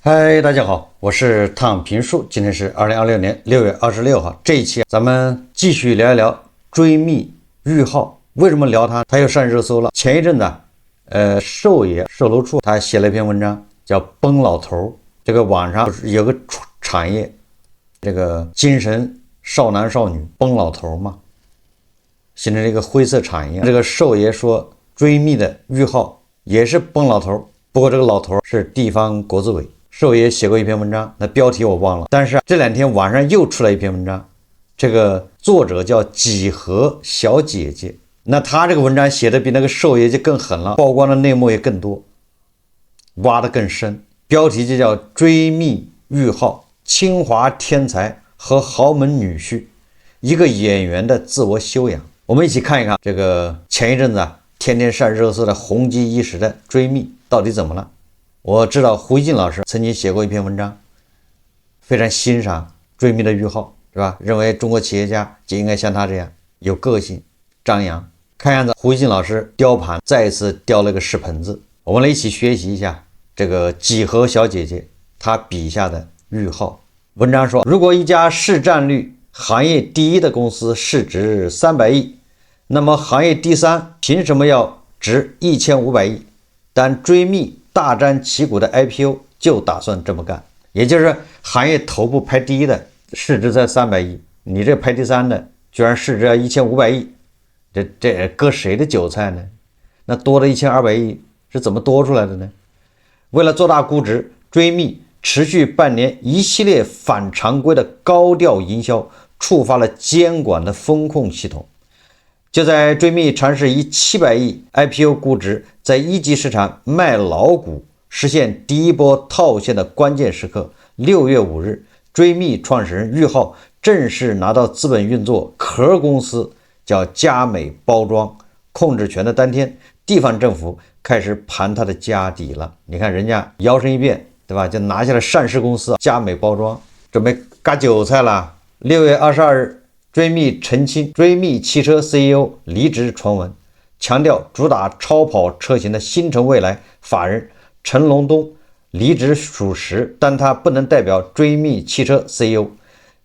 嗨，大家好，我是躺平树，今天是2026年6月26号。這一期咱們繼續聊一聊追蜜玉浩。為什麼聊他？他又上熱搜了。前一陣子壽爺售樓處他寫了一篇文章，叫《崩老頭》。這個網上有個產業，這個精神少男少女崩老頭嘛，形成了一個灰色產業。這個壽爺說追蜜的玉浩也是崩老頭，不過這個老頭是地方国資委。壽爺寫過一篇文章，那標題我忘了，但是這2天網上又出来一篇文章，這個作者叫几何小姐姐。那他這個文章寫的比那個壽爺就更狠了，曝光的內幕也更多，挖得更深。標題就叫追蜜玉浩，清華天才和豪門女婿，一個演員的自我修養。我們一起看一看這個前一陣子天天上熱搜的紅極一時的追蜜到底怎麼了。我知道胡一静老師曾经写过一篇文章，非常欣賞追蜜的玉浩，是吧？認為中國企業家就應該像他這樣有個性張揚。看樣子胡一靜老師雕盤再一次雕了個屎盆子。我們來一起學習一下這個幾何小姐姐她筆下的玉浩。文章說，如果一家市占率行業第一的公司市值300億，那麼行業第三憑什麼要值1500億？但追蜜大張旗鼓的 IPO 就打算這麼幹，也就是行業頭部排第一的市值在300億，你這排第三的居然市值要1500億，這割誰的韭菜呢？那多的1200億是怎麼多出來的呢？為了做大估值，追蜜持續半年一系列反常規的高調營銷，觸發了監管的風控系統。就在追蜜嘗試以700億 IPO 估值在一級市場賣老股，實現第一波套現的關鍵時刻，6月5日，追蜜創始人玉浩正式拿到資本運作殼公司叫佳美包裝控制權的當天，地方政府開始盤他的家底了。你看人家搖身一變，對吧？就拿下了上市公司佳美包装，準備割韭菜了。6月22日，追蜜澄清追蜜汽車 CEO 離職傳聞，強調主打超跑車型的新城未來法人陳龍東離職屬實，但他不能代表追蜜汽車 CEO。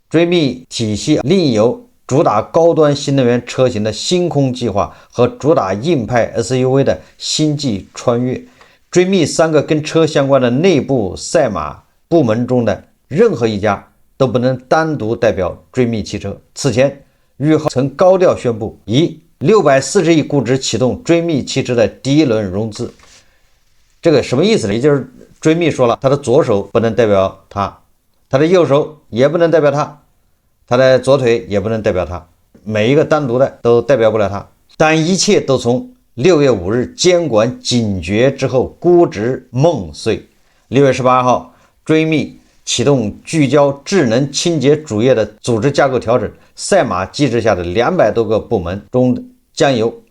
追蜜體系另有主打高端新能源車型的星空計劃和主打硬派 SUV 的星際穿越。追蜜3個跟車相關的內部賽馬部門中的任何一家都不能單獨代表追蜜汽車。此前，玉浩曾高調宣布以640億估值啟動追蜜汽車的第一輪融資。這個什麼意思呢？也就是追蜜說了，他的左手不能代表他，他的右手也不能代表他，他的左腿也不能代表他，每一個單獨的都代表不了他。但一切都從6月5日監管警覺之後，估值夢碎。6月18號，追蜜啟動聚焦智能清潔主業的組織架構調整，賽馬機制下的200多個部門中將有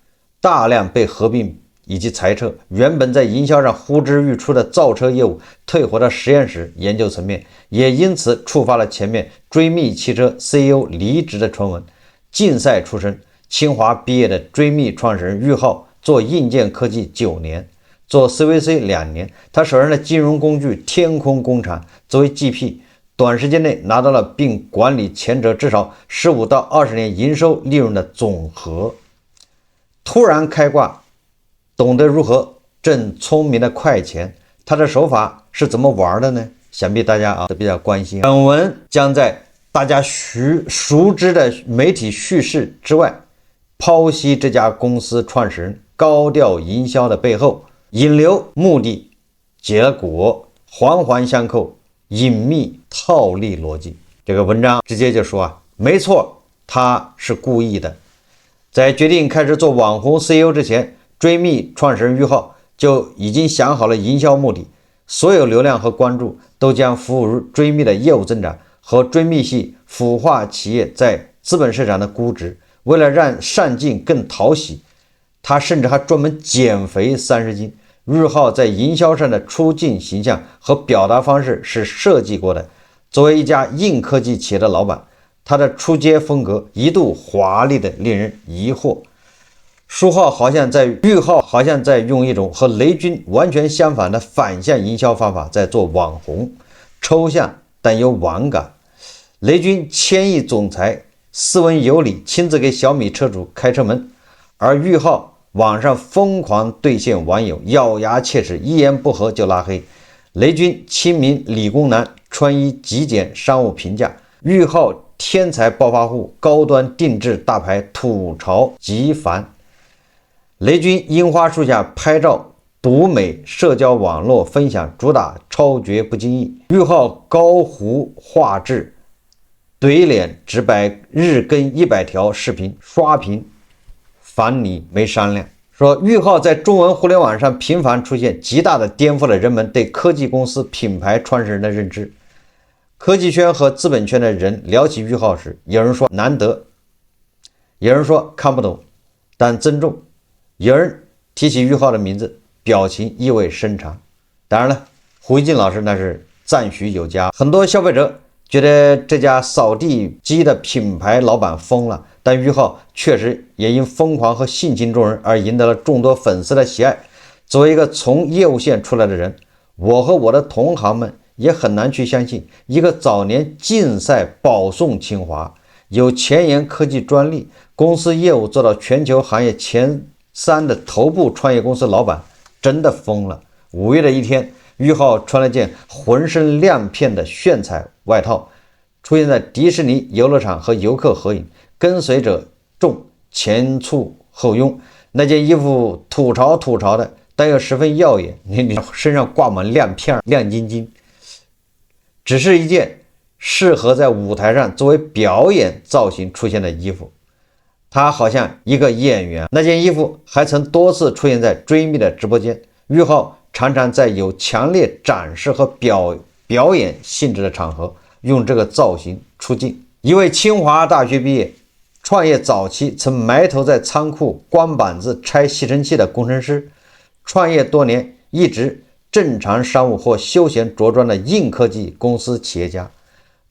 大量被合併以及裁撤，原本在營銷上呼之欲出的造車業務退回到實驗室研究層面，也因此觸發了前面追蜜汽車 CEO 離職的傳聞。競賽出身，清華畢業的追蜜創始人玉浩做硬件科技9年，做 CVC 2年，他手上的金融工具天空工厂作為 GP， 短時間內拿到了並管理前者至少15到20年營收利潤的總和。突然開掛，懂得如何掙聰明的快錢，他的手法是怎麼玩的呢？想必大家都比較關心。本文將在大家熟知的媒體敘事之外，剖析這家公司創始人高調營銷的背後引流目的、結果環環相扣、隱秘套利邏輯。這個文章直接就說沒錯，他是故意的。在決定開始做網紅 CEO 之前，追蜜創始人玉浩就已經想好了營銷目的，所有流量和關注都將服務於追蜜的業務增長和追蜜系孵化企業在資本市場的估值。為了讓上鏡更討喜，他甚至還專門減肥30斤。玉浩在營銷上的出鏡形象和表達方式是設計過的。作為一家硬科技企業的老闆，他的出街風格一度華麗的令人疑惑。俞浩好像在用一种和雷军完全相反的反向营銷方法在做網紅，抽象但有網感。雷軍謙抑總裁，斯文有禮，親自給小米車主開車門，而俞浩網上瘋狂兌現網友，咬牙切齒，一言不合就拉黑。雷軍親民理工男，穿衣極簡，商務評價。俞浩天才暴發戶，高端定制大牌，吐槽極煩。雷軍櫻花樹下拍照獨美，社交網絡分享主打超絕不經意。俞浩高鬍畫質，懟臉直白，日更100條視頻，刷屏煩你沒商量。說俞浩在中文互聯網上頻繁出現，極大的顛覆了人們對科技公司品牌創始人的認知。科技圈和資本圈的人聊起俞浩時，有人說難得，有人說看不懂，但尊重。有人提起俞浩的名字，表情意味深長。當然了，胡一靜老師那是讚许有加。很多消費者覺得這家掃地機的品牌老板瘋了，但俞浩確實也因瘋狂和性情中人而贏得了眾多粉絲的喜愛。作為一個從業務線出來的人，我和我的同行們也很難去相信，一個早年競賽保送清華，有前沿科技專利，公司業務做到全球行業前3的头部創業公司老板真的瘋了。5月的一天，俞浩穿了件渾身亮片的炫彩外套，出现在迪士尼游樂場和遊客合影，跟隨者眾前簇後擁。那件衣服吐槽的，但又十分耀眼，你身上掛滿亮片，亮晶晶。只是一件適合在舞台上作為表演造型出现的衣服，他好像一個演員。那件衣服還曾多次出現在追蜜的直播間，俞浩常常在有強烈展示和表演性質的場合用這個造型出鏡。一位清華大學畢業，創業早期曾埋頭在倉庫光板子拆吸塵器的工程師，創業多年一直正常商務或休閒着裝的硬科技公司企業家，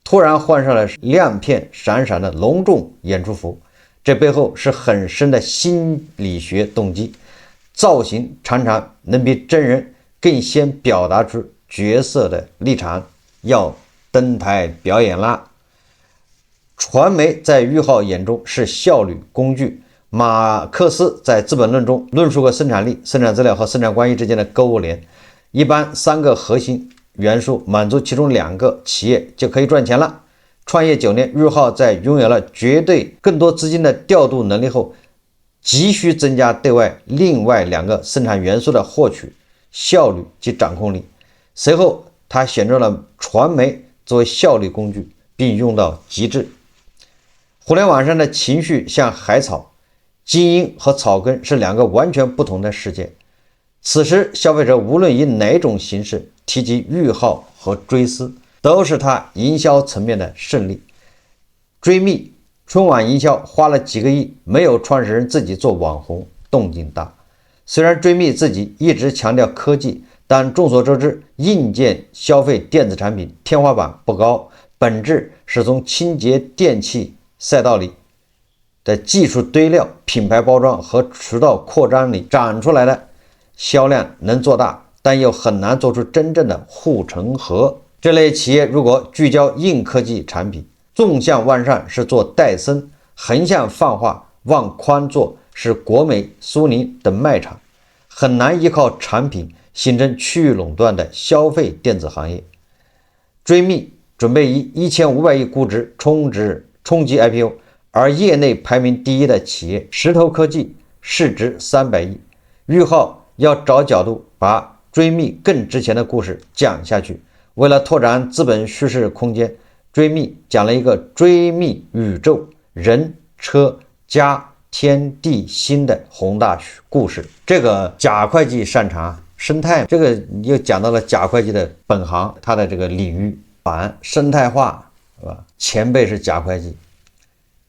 突然換上了亮片閃閃的隆重演出服，這背後是很深的心理學動機。造型常常能比真人更先表達出角色的立場，要登台表演啦。傳媒在俞浩眼中是效率工具。馬克思在《資本論》中論述過生產力、生產資料和生產關係之間的勾連。一般3個核心元素滿足其中2個，企業就可以賺錢了。創業9年，俞浩在擁有了絕對更多資金的調度能力後，急需增加對外另外2個生產元素的獲取效率及掌控力。隨後他選擇了傳媒作為效率工具，並用到極致。互聯網上的情緒像海草，精英和草根是2個完全不同的世界。此時消費者無論以哪種形式提及俞浩和追思，都是他營銷層面的勝利。追蜜春晚營銷花了幾個億，沒有創始人自己做網紅動靜大。雖然追蜜自己一直強調科技，但眾所周知，硬件消費電子產品天花板不高，本質是從清潔電器賽道裡的技術堆料、品牌包装和渠道擴張裡長出來的。銷量能做大，但又很難做出真正的護城河。這類企業如果聚焦硬科技產品，縱向往上是做戴森，橫向泛化往寬做是國美、蘇寧等賣場，很難依靠產品形成區域壟斷的消費電子行業。追蜜準備以1500億估值衝擊 IPO， 而業內排名第1的企業石頭科技市值300億。俞浩要找角度把追蜜更值錢的故事講下去。為了拓展資本敘事空間，追蜜講了一個追蜜宇宙人車家天地心的宏大故事。這個賈會計擅長生態，這個又講到了賈會計的本行，他的這個領域生態化，是吧？前輩是賈會計，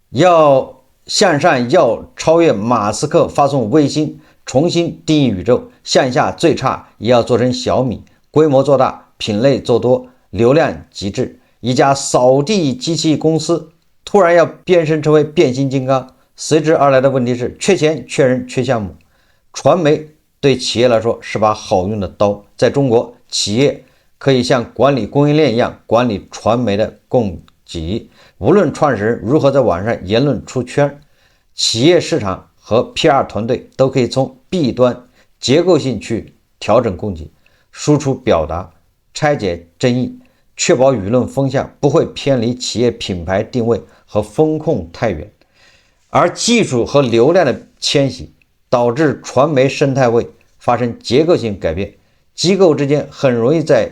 要向上，要超越馬斯克發送衛星，重新定義宇宙，向下最差也要做成小米，規模做大，品類做多，流量极致。一家掃地机器公司突然要变身成為变形金刚，隨之而來的問題是缺錢、缺人、缺項目。傳媒對企業來說是把好用的刀，在中國，企業可以像管理供應鏈一樣管理傳媒的供給。無論創始人如何在網上言論出圈，企業市場和 PR 團隊都可以從弊端結構性去調整供給，輸出表達，拆解爭議，確保輿論風向不會偏離企業品牌定位和風控太遠。而技術和流量的遷徙導致傳媒生態位發生結構性改變，機構之間很容易在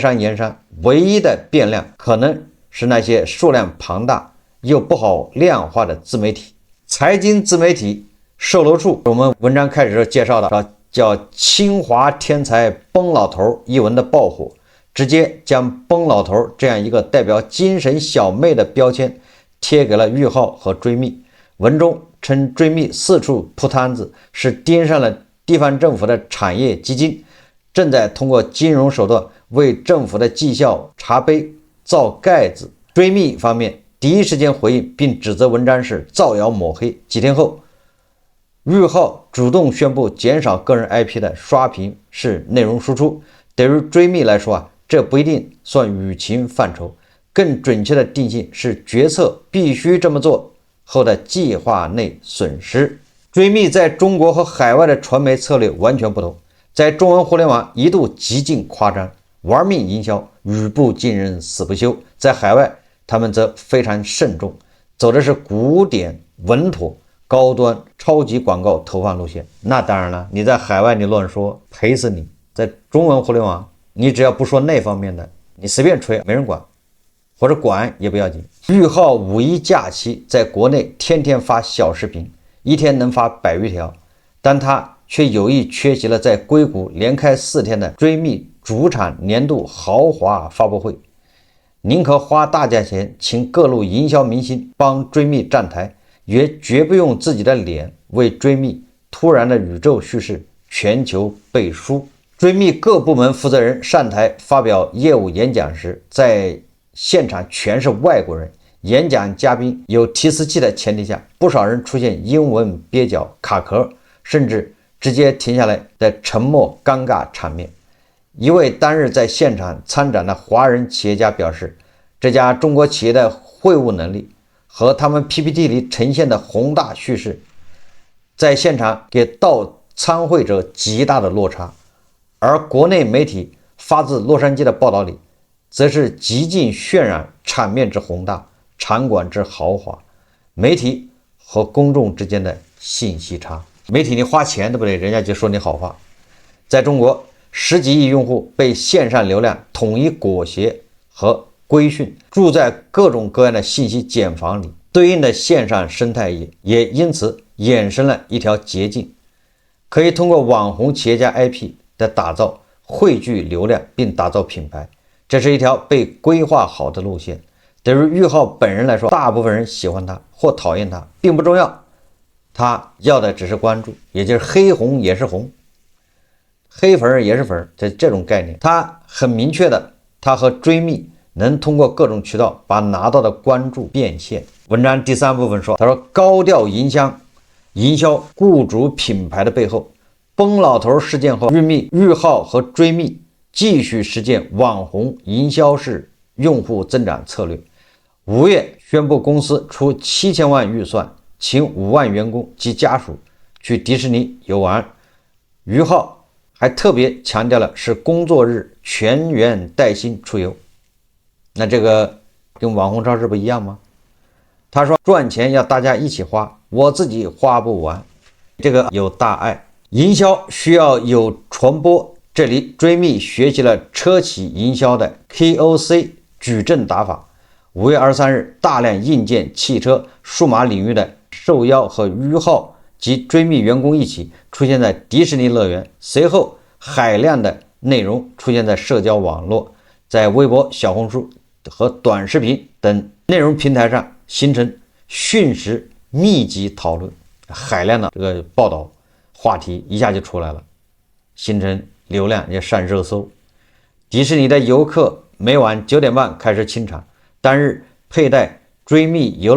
商言商，唯一的变量可能是那些數量龐大又不好量化的自媒體。財經自媒體售樓處，我們文章開始時介紹的叫清華天才崩老頭一文的爆火，直接將崩老頭這樣一個代表精神小妹的標籤貼給了玉浩和追蜜。文中稱追蜜四處鋪攤子，是盯上了地方政府的產業基金，正在通過金融手段為政府的績效茶杯造蓋子。追蜜方面第一時間回應並指責文章是造謠抹黑。幾天後，玉浩主動宣布減少個人 IP 的刷屏是內容輸出。對於追蜜來說這不一定算輿情範疇，更準確的定性是決策必須這麼做後的計劃內損失。追蜜在中國和海外的傳媒策略完全不同，在中文互聯網一度极盡誇張，玩命營銷，語不驚人死不休。在海外他們則非常慎重，走的是古典穩妥高端超級廣告投放路線。那當然了，你在海外你亂說賠死你，在中文互聯網你只要不說那方面的，你隨便吹沒人管，或者管也不要緊。玉浩五一假期在国內天天發小視頻，一天能发100余条，但他却有意缺席了在硅谷連開4天的追蜜主場年度豪華發布會，寧可花大價錢請各路營銷明星幫追蜜站台，也絕不用自己的臉為追蜜突然的宇宙敘事全球背書。追蜜各部門負責人上台發表業務演講時，在現場全是外國人，演講嘉賓有提詞器的前提下，不少人出現英文蹩腳卡殼，甚至直接停下來的沉默尷尬場面。一位當日在現場參展的華人企業家表示，這家中國企業的會務能力和他們 PPT 裡呈現的宏大敘事在現場給到參會者極大的落差，而國內媒體發自洛杉磯的報道裡則是極盡渲染場面之宏大，場館之豪華，媒體和公眾之間的信息差。媒体你花錢对不对？人家就說你好話。在中國10幾億用戶被線上流量統一裹挾和規訓，住在各種各樣的信息繭房裡，對應的線上生態也因此衍生了一條捷徑，可以通過網紅企業家 IP 的打造匯聚流量並打造品牌，這是一條被規劃好的路線。對於玉浩本人來說，大部分人喜歡他或討厭他並不重要，他要的只是關注，也就是黑紅也是紅，黑粉也是粉，這種概念。他很明確的，他和追蜜能通過各種渠道把拿到的關注變現。文章第3部分說，他說高調營銷雇主品牌的背後，崩老頭事件後，玉浩和追蜜繼續實踐網紅營銷式用戶增長策略。5月宣布公司出7000萬預算，請5萬員工及家屬去迪士尼遊玩。於浩還特別強調了是工作日全員帶薪出遊。那這個跟網紅超市不一樣嗎？他說賺錢要大家一起花，我自己花不完，這個有大愛。營銷需要有傳播，這裡追蜜學習了車企營銷的 KOC 矩陣打法。5月23日，大量硬件、汽車、數碼領域的受邀和於浩及追蜜員工一起出現在迪士尼樂園，隨後海量的內容出現在社交網絡，在微博、小紅書和短視頻等內容平台上形成瞬時密集討論，海量的这個報道話題一下就出來了，形成流量也上熱搜。迪士尼的遊客每晚9點半開始清場，當日佩戴追蜜遊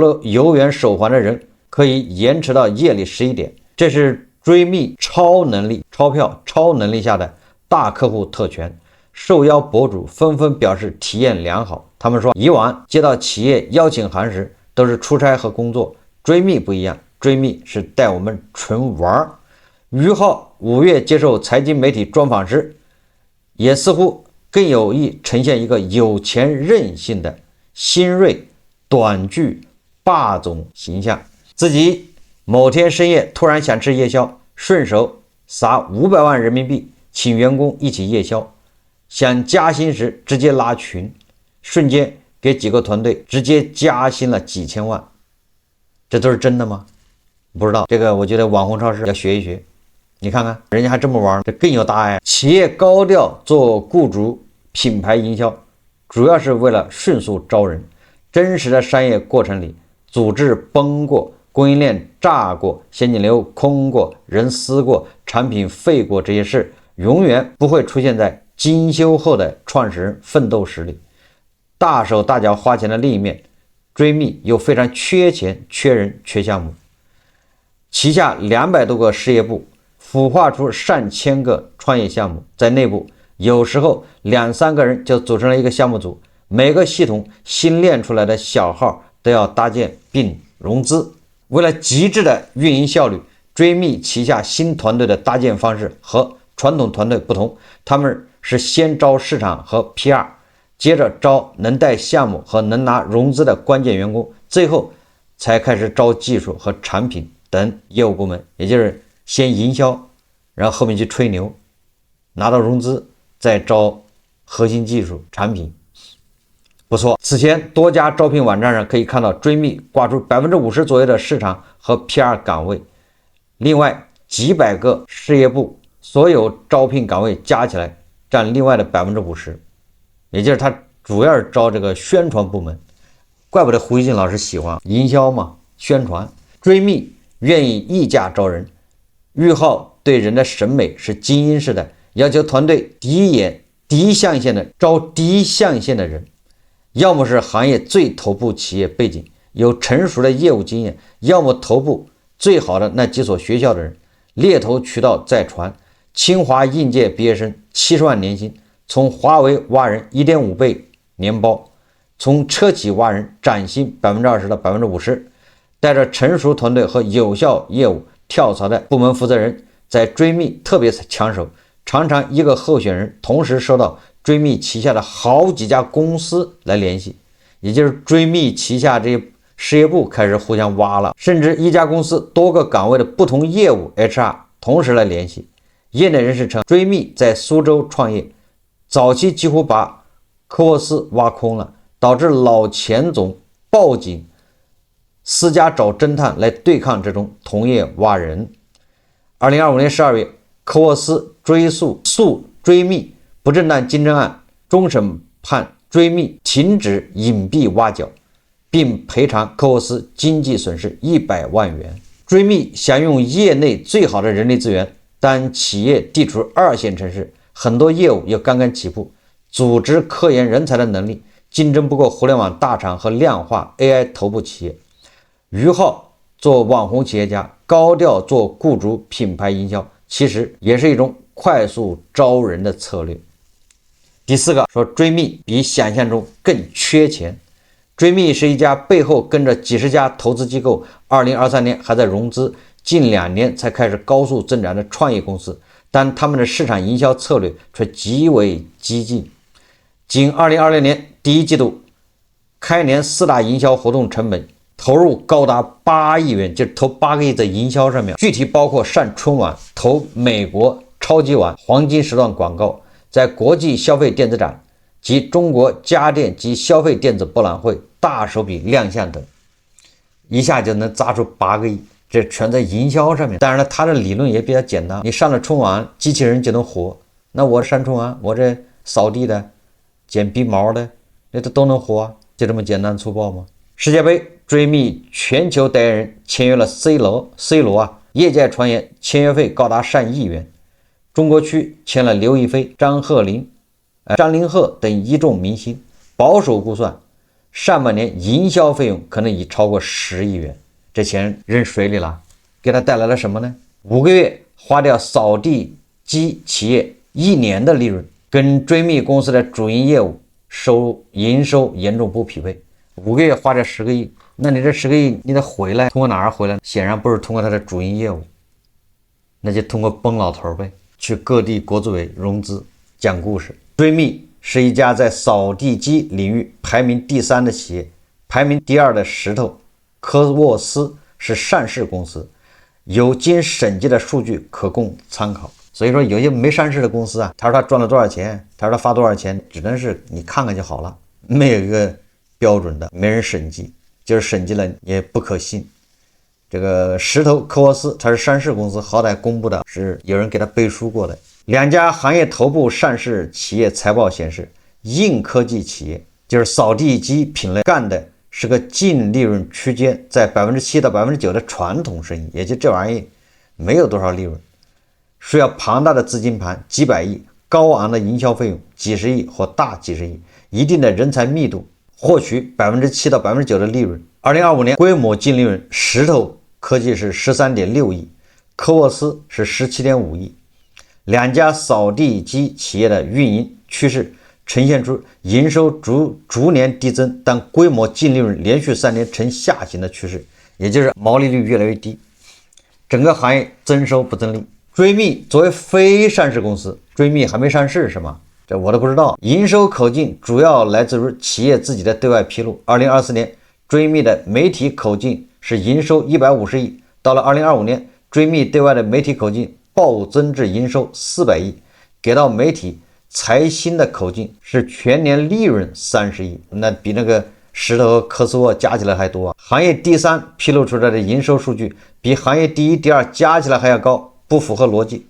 園手環的人可以延遲到夜裡11點。這是追觅超能力鈔票超能力下的大客戶特權。受邀博主紛紛表示體驗良好。他們說，以往接到企業邀請函時都是出差和工作，追觅不一樣，追觅是帶我們純玩。俞浩5月接受財經媒體專訪時，也似乎更有意呈現一個有錢任性的新銳短劇霸總形象。自己某天深夜突然想吃夜宵，順手撒500萬人民幣請員工一起夜宵，想加薪時直接拉群，瞬間給幾個團隊直接加薪了幾千萬。這都是真的嗎？不知道，這個我覺得網紅超市要學一學。你看看人家還這麼玩，這更有大愛。企業高調做雇主品牌營銷，主要是為了迅速招人。真實的商業過程裡，組織崩過，供應鏈炸過，現金流空過，人撕過，產品廢過，這些事永遠不會出現在精修後的創始人奮鬥史裡。大手大腳花錢的另一面，追觅又非常缺錢、缺人、缺項目。旗下200多個事業部，孵化出上千個創業項目，在內部有時候2-3個人就組成了一個項目組，每個系統新練出來的小號都要搭建並融資。為了極致的運營效率，追觅旗下新團隊的搭建方式和傳統團隊不同，他們是先招市場和 PR， 接着招能帶項目和能拿融資的關鍵員工，最後才開始招技術和產品等業務部門，也就是先營銷，然後後面去吹牛，拿到融資，再招核心技術產品。不錯，此前多家招聘网站上可以看到，追觅掛出50%左右的市场和 PR 崗位，另外幾百個事業部所有招聘崗位加起來占另外的50%，也就是他主要是招这個宣傳部門。怪不得胡锡進老師喜歡營銷嘛，宣傳。追觅願意溢價招人，俞浩對人的審美是精英式的，要求團隊第一象限的招第一象限的人，要麼是行業最头部企業背景，有成熟的業務經驗，要麼頭部最好的那幾所學校的人，獵頭渠道在傳。清華應屆畢業生70萬年薪，從華為挖人1.5倍年包，從車企挖人漲薪20%到50%。帶着成熟團隊和有效業務跳槽的部門負責人，在追觅特別搶手，常常一個候選人同時收到追觅旗下的好幾家公司來聯繫，也就是追觅旗下這些事業部開始互相挖了，甚至一家公司多個崗位的不同業務 HR 同時來聯繫。業內人士稱，追觅在蘇州創業，早期幾乎把科沃斯挖空了，導致老錢總報警，私家找偵探來對抗這種同業挖人。2025年12月，科沃斯訴追觅不正當競爭案，終審判追觅停止隱蔽挖角，並賠償科沃斯經濟損失100萬元。追觅想用業內最好的人力資源，但企業地處2線城市，很多業務又剛剛起步，組織科研人才的能力競爭不過互聯網大廠和量化 AI 頭部企業。俞浩做網紅企業家，高調做雇主品牌營銷，其實也是一種快速招人的策略。第4個說，追觅比想象中更缺錢。追觅是一家背後跟着幾十家投資機構，2023年還在融資，近2年才開始高速增長的創業公司，但他們的市場營銷策略卻極為激進。僅2026年第一季度，開年4大營銷活動成本投入高達8億元，就是投8個億在營銷上面，具體包括上春晚、投美國超級碗黃金時段廣告，在國際消費電子展及中國家電及消費電子博覽會大手筆亮相等，一下就能砸出8個億，這全在營銷上面。當然了，他的理論也比較簡單，你上了春晚，機器人就能火。那我上春晚，我這掃地的、剪鼻毛的，那都能火啊，就這麼簡單粗暴嗎？世界杯，追觅全球代言人簽約了 C 羅啊，業界傳言簽約費高達上億元。中國區簽了劉亦菲、張凌赫等一眾明星，保守估算上半年營銷費用可能已超過10億元。這錢扔水裡了，給他帶來了什麼呢？5个月花掉掃地机企業1年的利潤，跟追觅公司的主營業務營收嚴重不匹配。5個月花掉10個億，那你這10個億你得回來，通過哪兒回來？顯然不是通過他的主營業務，那就通過崩老頭唄，去各地國資委融資講故事。追觅是一家在掃地機領域排名第3的企業，排名第2的石頭科沃斯是上市公司，有經審計的數據可供參考。所以說有些沒上市的公司啊，他說他賺了多少錢，他說他發多少錢，只能是你看看就好了，沒有一個標準的，沒人審計，就是審計了也不可信。這個石頭科沃斯它是上市公司，好歹公布的是有人給他背書過的。2家行業頭部上市企業財報顯示，硬科技企業就是掃地機品類幹的是個淨利潤區間在7%到9%的傳統生意，也就這玩意沒有多少利潤，需要龐大的資金盤幾百億，高昂的營銷費用幾十億或大幾十億，一定的人才密度，獲取7%到9%的利潤。2025年規模淨利潤，石頭科技是13.6億，科沃斯是17.5億。2家掃地機企業的運營趨勢呈現出營收逐年遞增，但規模淨利潤連續3年呈下行的趨勢，也就是毛利率越來越低，整個行業增收不增利。追觅作為非上市公司，追觅還沒上市是嗎？這我都不知道。營收口徑主要來自於企業自己的對外披露。2024年追觅的媒體口徑是營收150億，到了2025年，追觅對外的媒體口徑暴增至營收400億，給到媒體財新的口徑是全年利潤30億，那比那個石頭和科斯沃加起來還多。行業第3披露出來的營收數據比行業第1、第2加起來還要高，不符合邏輯。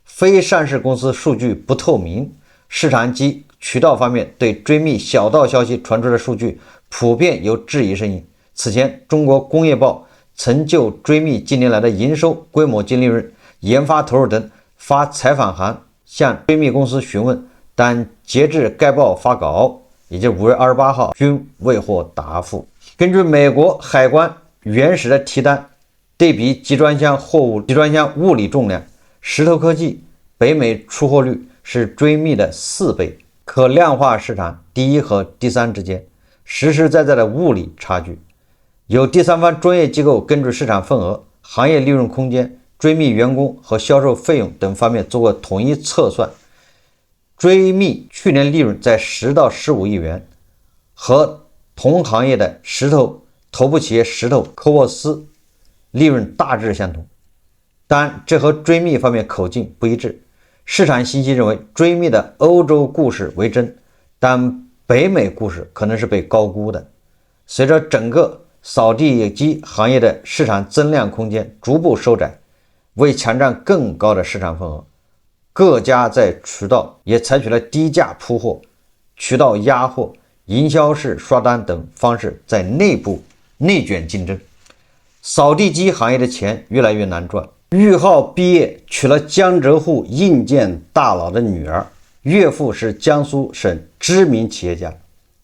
非上市公司數據不透明，市場及渠道方面對追觅小道消息傳出的數據普遍有質疑聲音。此前，中國工業報曾就追觅近年來的營收、規模、淨利潤、研發投入等發採訪函向追觅公司詢問，但截至該報發稿，也就是5月28號，均未獲答覆。根據美國海關原始的提單，對比集裝箱物理重量，石頭科技北美出貨率是追觅的4倍，可量化市場第1和第3之間實實在在的物理差距。有第三方專業機構根據市場份額、行業利潤空間、追觅員工和銷售費用等方面做過統一測算，追觅去年利潤在10到15億元，和同行業的石頭頭部企業石頭科沃斯利潤大致相同，但這和追觅方面口徑不一致。市場信息認為追觅的歐洲故事為真，但北美故事可能是被高估的。隨着整個掃地機行業的市場增量空間逐步收窄，為搶佔更高的市場份額，各家在渠道也採取了低價鋪貨、渠道壓貨、營銷式刷單等方式在內部內捲競爭。掃地機行業的錢越來越難賺。俞浩畢業娶了江浙滬硬件大佬的女兒，岳父是江蘇省知名企業家，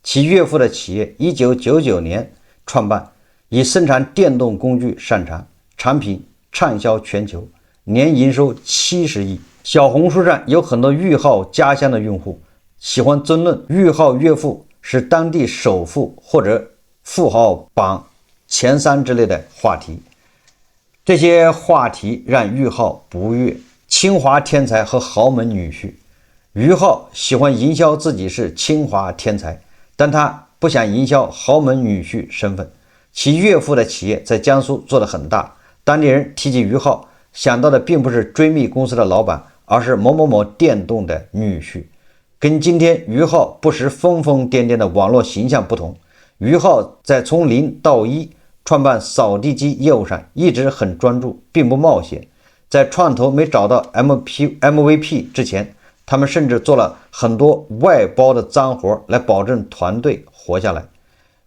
其岳父的企業1999年創辦，以生產電動工具擅長，產品暢銷全球，年營收70億。小紅書上有很多俞浩家鄉的用戶，喜歡爭論俞浩岳父是當地首富或者富豪榜前3之類的話題。這些話題讓俞浩不悅，清華天才和豪門女婿。俞浩喜歡營銷自己是清華天才，但他不想營銷豪門女婿身份。其岳父的企業在江蘇做得很大，當地人提起俞浩想到的並不是追觅公司的老闆，而是某某某電動的女婿。跟今天俞浩不時瘋瘋癲癲的網絡形象不同，俞浩在從0到1創辦掃地機業務上一直很專注，並不冒險。在創投沒找到 MVP 之前，他們甚至做了很多外包的髒活來保證團隊活下來。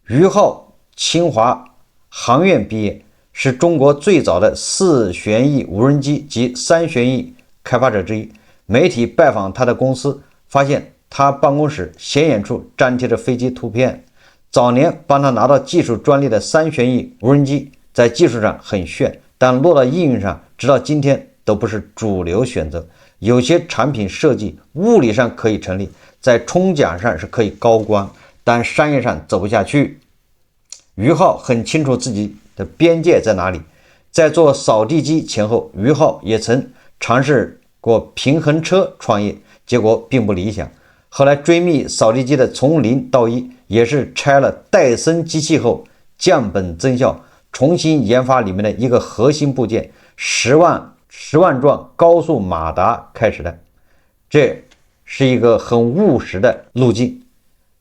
俞浩清華航院畢業，是中國最早的4旋翼無人機及3旋翼開發者之一。媒體拜訪他的公司，發現他辦公室顯眼處粘貼着飛機圖片。早年幫他拿到技術專利的3旋翼無人機在技術上很炫，但落到應用上，直到今天都不是主流選擇。有些產品設計物理上可以成立，在衝獎上是可以高光，但商業上走不下去。俞浩很清楚自己的邊界在哪裡。在做掃地機前後，俞浩也曾嘗試過平衡車創業，結果並不理想。後來追覓掃地機的從零到一，也是拆了戴森機器後降本增效，重新研发裡面的一個核心部件10萬轉高速馬達開始的。這是一個很務實的路徑。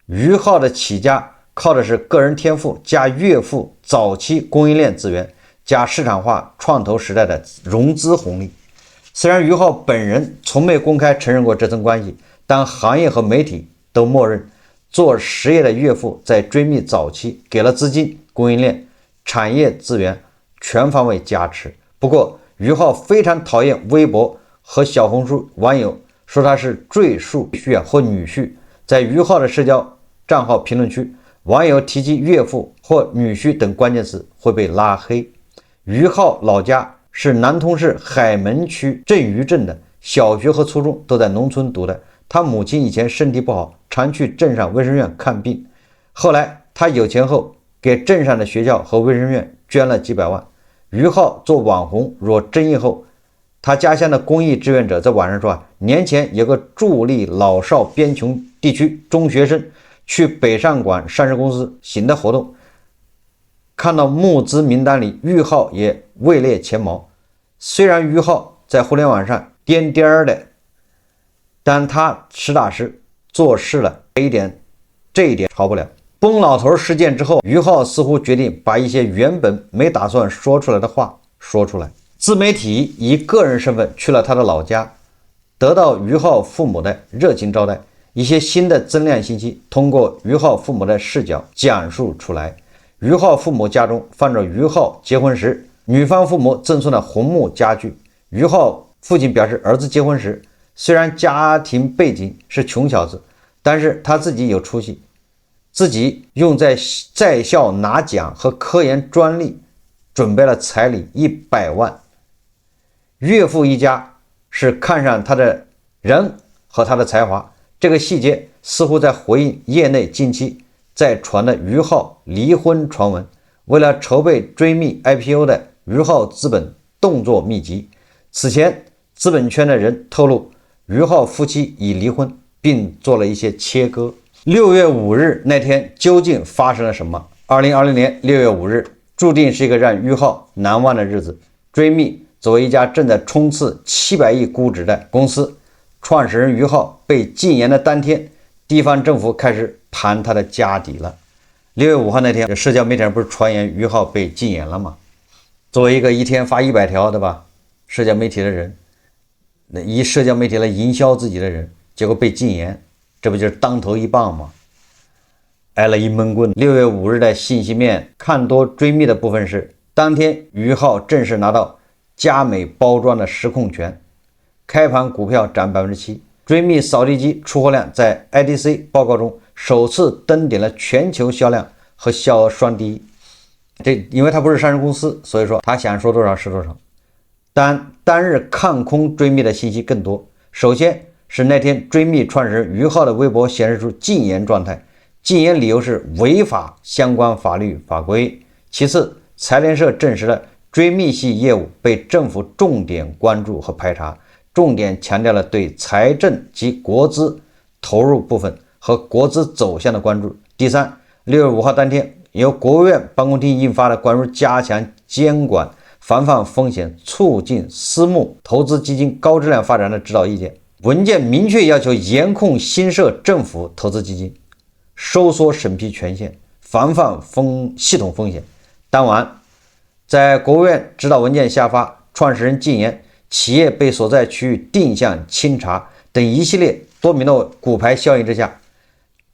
俞浩的起家靠的是個人天賦加岳父早期供應鏈資源加市場化創投時代的融資紅利。雖然俞浩本人從沒公開承認過這層關係，但行業和媒體都默認做實業的岳父在追覓早期給了資金、供應鏈、產業資源全方位加持。不過俞浩非常討厭微博和小紅書網友說他是贅述婿或女婿。在俞浩的社交賬號評論區，網友提及岳父或女婿等關鍵詞會被拉黑。俞浩老家是南通市海門區鎮隅鎮的，小學和初中都在農村讀的。他母親以前身體不好，常去鎮上衛生院看病。後來他有錢後，給鎮上的學校和衛生院捐了幾百萬。俞浩做網紅惹爭議後，他家鄉的公益志願者在網上說年前有個助力老少邊窮地區中學生去北上廣上市公司行的活動，看到募資名單裡俞浩也位列前茅。雖然俞浩在互聯網上顛顛的，但他實打實做事了，這一點超不了。崩老頭事件之後，俞浩似乎決定把一些原本沒打算說出來的話說出來。自媒體以個人身份去了他的老家，得到俞浩父母的熱情招待，一些新的增量信息通過俞浩父母的視角講述出來。俞浩父母家中放着俞浩結婚時女方父母贈送的紅木家具。俞浩父親表示，兒子結婚時雖然家庭背景是窮小子，但是他自己有出息，自己用在校拿獎和科研專利準備了彩禮100萬。岳父一家是看上他的人和他的才華，這個細節似乎在回應業內近期在傳的俞浩離婚傳聞。為了籌備追覓 IPO 的俞浩資本動作密集。此前資本圈的人透露，俞浩夫妻已離婚，並做了一些切割。6月5日那天究竟發生了什麼？2020年6月5日注定是一個讓俞浩難忘的日子。追覓作為一家正在衝刺700億估值的公司，創始人俞浩被禁言的當天，地方政府開始盤他的家底了。6月5號那天，社交媒體上不是傳言俞浩被禁言了嗎？作為一個一天發100條，對吧？社交媒體的人，以社交媒體來營銷自己的人，結果被禁言，這不就是當頭一棒嗎？挨了一悶棍。6月5日的信息面看多追覓的部分是，當天俞浩正式拿到佳美包裝的實控權，開盤股票漲 7%。追覓掃地機出貨量在 IDC 報告中首次登頂了全球銷量和銷額雙第一。因為他不是上市公司，所以說他想說多少是多少。但當日看空追覓的信息更多。首先是那天追覓創始人俞浩的微博顯示出禁言狀態，禁言理由是違法相關法律法規。其次，財聯社證實了追覓系業務被政府重點關注和排查，重點強調了對財政及國資投入部分和國資走向的關注。第三，6月5號當天，由國務院辦公廳印發的關於加強監管、防範風險、促進私募投資基金高質量發展的指導意見。文件明確要求嚴控新設政府投資基金，收縮審批權限，防範系統風險。當晚，在國務院指導文件下發、創始人禁言、企業被所在區域定向清查等一系列多米諾骨牌效應之下，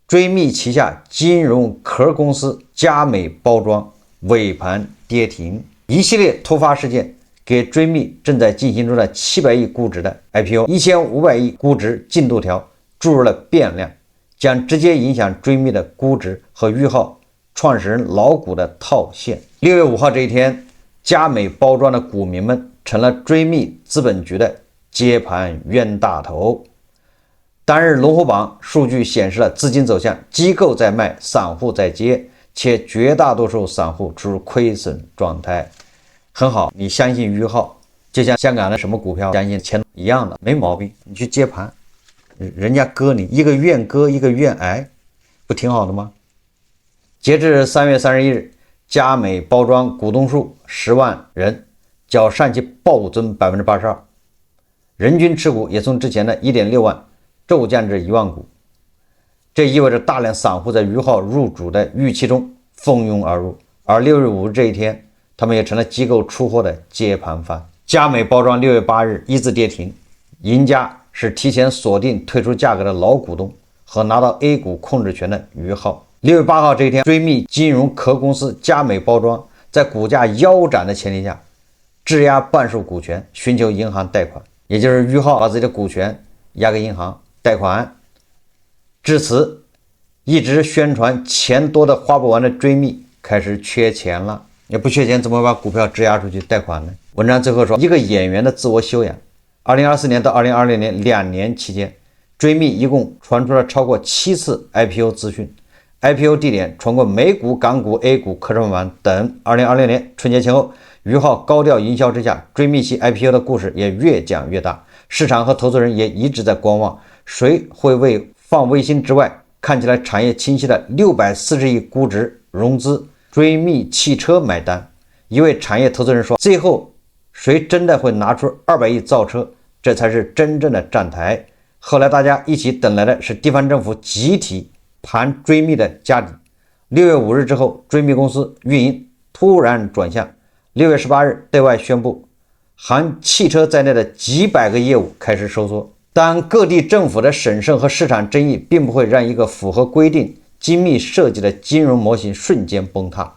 追覓旗下金融殼公司佳美包装尾盤跌停。一系列突發事件給追覓正在進行中的700億估值的 IPO、1500億估值進度條注入了變量，將直接影響追覓的估值和俞浩創始人老股的套現。6月5號這一天，佳美包裝的股民們成了追觅資本局的接盤冤大頭。當日龍虎榜數據顯示了資金走向，機構在賣，散戶在接，且絕大多數散戶處於虧損狀態。很好，你相信俞浩，就像香港的什麼股票相信錢一樣的，没毛病，你去接盤，人家割你一个愿割一个愿挨，不挺好的嗎？截至3月31日，佳美包裝股東數10萬人，較上期暴增 82%， 人均持股也從之前的 1.6 萬驟降至1萬股。這意味着大量散戶在俞浩入主的預期中蜂擁而入，而6月5日這一天，他們也成了機構出貨的接盤方。佳美包裝6月8日一字跌停，贏家是提前鎖定退出價格的老股東和拿到 A 股控制權的俞浩。6月8號這一天，追觅金融殼公司佳美包裝在股價腰斬的前提下，質押半數股權，尋求銀行貸款，也就是俞浩把自己的股權押給銀行貸款。至此，一直宣傳錢多的花不完的追觅開始缺錢了。也不缺錢，怎麼把股票質押出去貸款呢？文章最後說，一個演員的自我修養。2024年到2026年2年期間，追觅一共傳出了超過7次 IPO 資訊。IPO 地點傳過美股、港股、A 股、科創板等。2026年春節前後，俞浩高調營銷之下，追觅系 IPO 的故事也越講越大，市場和投資人也一直在觀望，誰會為放衛星之外看起來產業清晰的640億估值融資追觅汽車買單？一位產業投資人說，最後誰真的會拿出200億造車，這才是真正的站台。後來大家一起等來的是地方政府集體盤追觅的家底。6月5日之後，追觅公司運營突然轉向。6月18日對外宣布，含汽車在內的幾百個業務開始收縮。但各地政府的審慎和市場爭議並不會讓一個符合規定、精密設計的金融模型瞬間崩塌。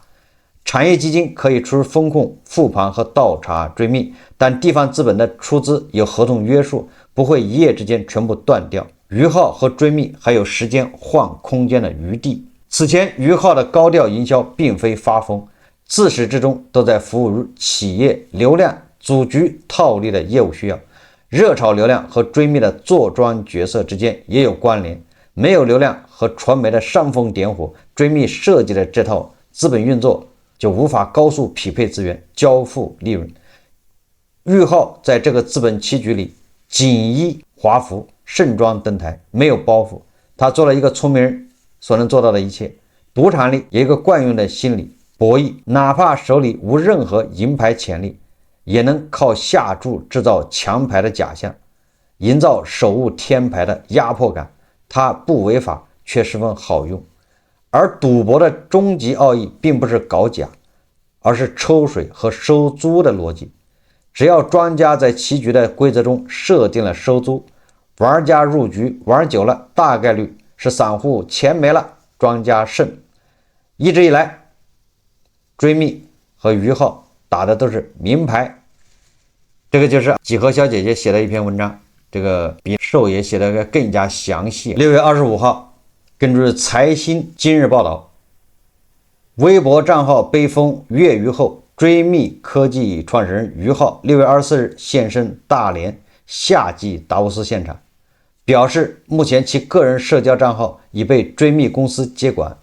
產業基金可以出風控、復盤和倒查追觅，但地方資本的出資有合同約束，不會一夜之間全部斷掉。俞浩和追觅還有時間換空間的餘地。此前，俞浩的高調營銷並非發瘋，自始至終都在服務於企業流量、組局套利的業務需要。熱炒流量和追觅的坐莊角色之間也有關聯。沒有流量和傳媒的煽風點火，追觅設計的這套資本運作就無法高速匹配資源，交付利潤。俞浩在這個資本棋局裡錦衣華服，盛裝登台，沒有包袱。他做了一個聰明人所能做到的一切。賭場裡有一個慣用的心理博弈，哪怕手裡無任何贏牌潛力，也能靠下注制造強牌的假象，營造手握天牌的壓迫感。他不違法，卻十分好用。而賭博的終極奧義並不是搞假，而是抽水和收租的邏輯。只要莊家在棋局的規則中設定了收租，玩家入局玩久了，大概率是散戶錢沒了，莊家勝。一直以來，追觅和俞浩打的都是明牌。這個就是幾何小姐姐寫的一篇文章，這個比壽爺寫的更加詳細。6月25號，根據財新今日報道，微博賬號被封越獄後，追觅科技創始人俞浩6月24日現身大連夏季達沃斯現場，表示目前其個人社交賬號已被追觅公司接管，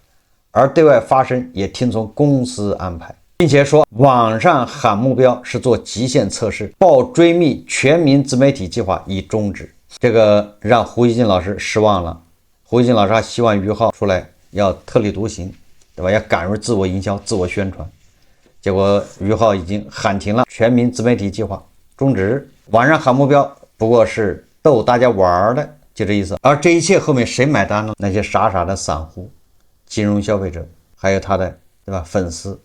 而對外發聲也聽從公司安排，並且說網上喊目標是做極限測試，報追觅全民自媒體計劃已終止。這個讓胡錫進老師失望了。胡錫進老師還希望俞浩出來要特立獨行，對吧？要敢於自我營銷、自我宣傳。結果俞浩已經喊停了全民自媒體計劃，終止。網上喊目標不過是逗大家玩的，就這意思。而這一切後面誰買單呢？那些傻傻的散戶、金融消費者，還有他的，對吧？粉絲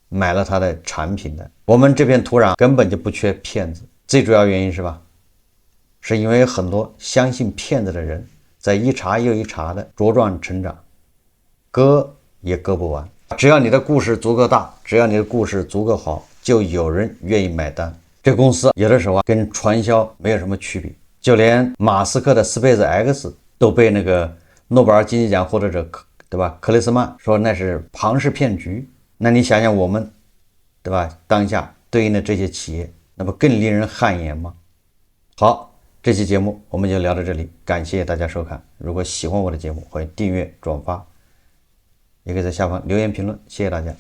買了他的產品的。我們這片土壤根本就不缺騙子，最主要原因是吧？是因為很多相信騙子的人在一茬又一茬的茁壯成長，割也割不完。只要你的故事足夠大，只要你的故事足夠好，就有人願意買單。這公司有的時候跟傳銷沒有什麼區別，就連馬斯克的 SpaceX 都被那個諾貝爾經濟獎獲得者對吧？克里斯曼說那是龐氏騙局。那你想想我們，對吧？當下對應的這些企業，那不更令人汗顏嗎？好，這期節目我們就聊到這裡，感謝大家收看。如果喜歡我的節目，歡迎訂閱、轉發，也可以在下方留言評論，謝謝大家。